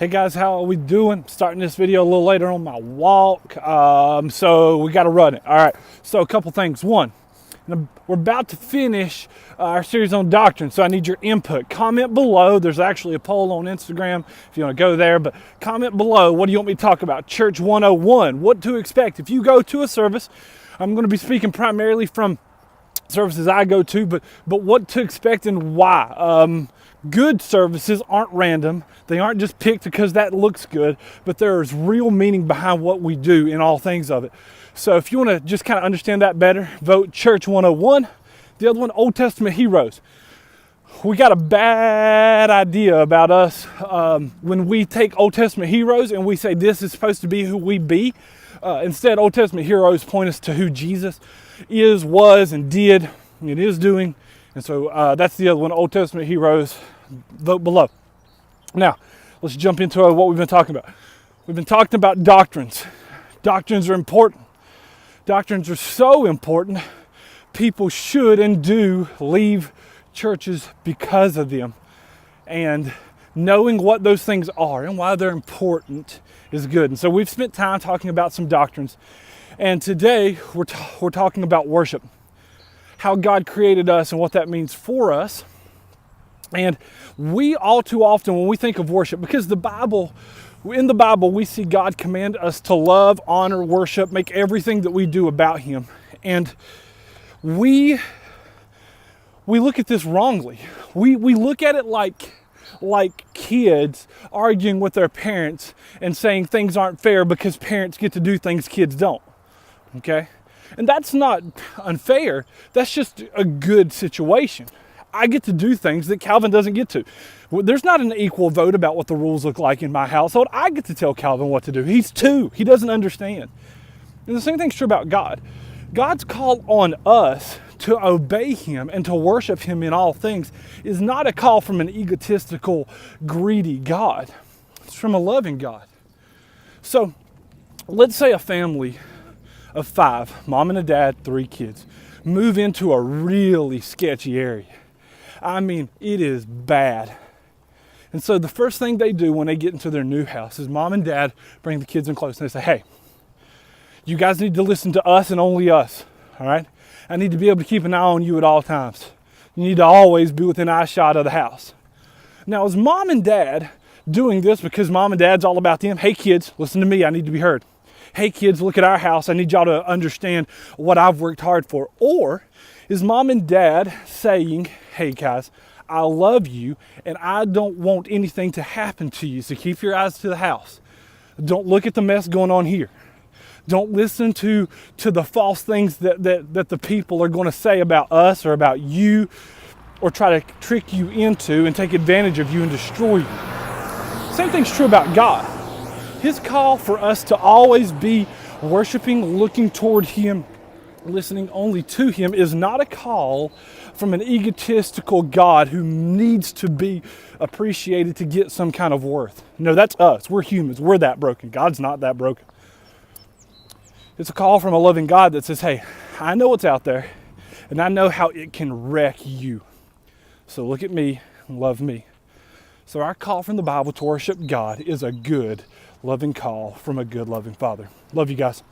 Hey guys, how are we doing? Starting this video a little later on my walk, so we got to run it. All right, so a couple things. One, we're about to finish our series on doctrine, so I need your input. Comment below. There's actually a poll on Instagram if you want to go there, but comment below. What do you want me to talk about? Church 101, what to expect. If you go to a service, I'm going to be speaking primarily from services I go to, but what to expect and why. Good services aren't random. They aren't just picked because that looks good, but there is real meaning behind what we do in all things of it. So if you want to just kind of understand that better, vote Church 101. The other one, Old Testament heroes. We got a bad idea about us when we take Old Testament heroes and we say this is supposed to be who we be. Instead, Old Testament heroes point us to who Jesus is, was, and did, and is doing. And so that's the other one, Old Testament heroes. Vote below. Now, let's jump into what we've been talking about. We've been talking about doctrines. Doctrines are important. Doctrines are so important, people should and do leave churches because of them. And knowing what those things are and why they're important is good. And so we've spent time talking about some doctrines. And today we're talking about worship, how God created us and what that means for us. And we all too often, when we think of worship, because in the Bible, we see God command us to love, honor, worship, make everything that we do about Him. And we look at this wrongly. We look at it like kids arguing with their parents and saying things aren't fair because parents get to do things kids don't. Okay? And that's not unfair. That's just a good situation. I get to do things that Calvin doesn't get to. There's not an equal vote about what the rules look like in my household. I get to tell Calvin what to do. He's 2. He doesn't understand. And the same thing's true about God. God's call on us to obey Him and to worship Him in all things is not a call from an egotistical, greedy God. It's from a loving God. So let's say a family of 5, mom and a dad, 3 kids, move into a really sketchy area. I mean, it is bad. And so the first thing they do when they get into their new house is mom and dad bring the kids in close and they say, hey, you guys need to listen to us and only us, all right? I need to be able to keep an eye on you at all times. You need to always be within eyeshot of the house. Now, is mom and dad doing this because mom and dad's all about them? Hey, kids, listen to me. I need to be heard. Hey, kids, look at our house. I need y'all to understand what I've worked hard for. Or is mom and dad saying, hey, guys, I love you and I don't want anything to happen to you, so keep your eyes to the house. Don't look at the mess going on here. Don't listen to the false things that the people are going to say about us or about you or try to trick you into and take advantage of you and destroy you. Same thing's true about God. His call for us to always be worshiping, looking toward Him, listening only to Him is not a call from an egotistical God who needs to be appreciated to get some kind of worth. No, that's us. We're humans. We're that broken. God's not that broken. It's a call from a loving God that says, hey, I know what's out there and I know how it can wreck you. So look at me and love me. So our call from the Bible to worship God is a good, loving call from a good, loving Father. Love you guys.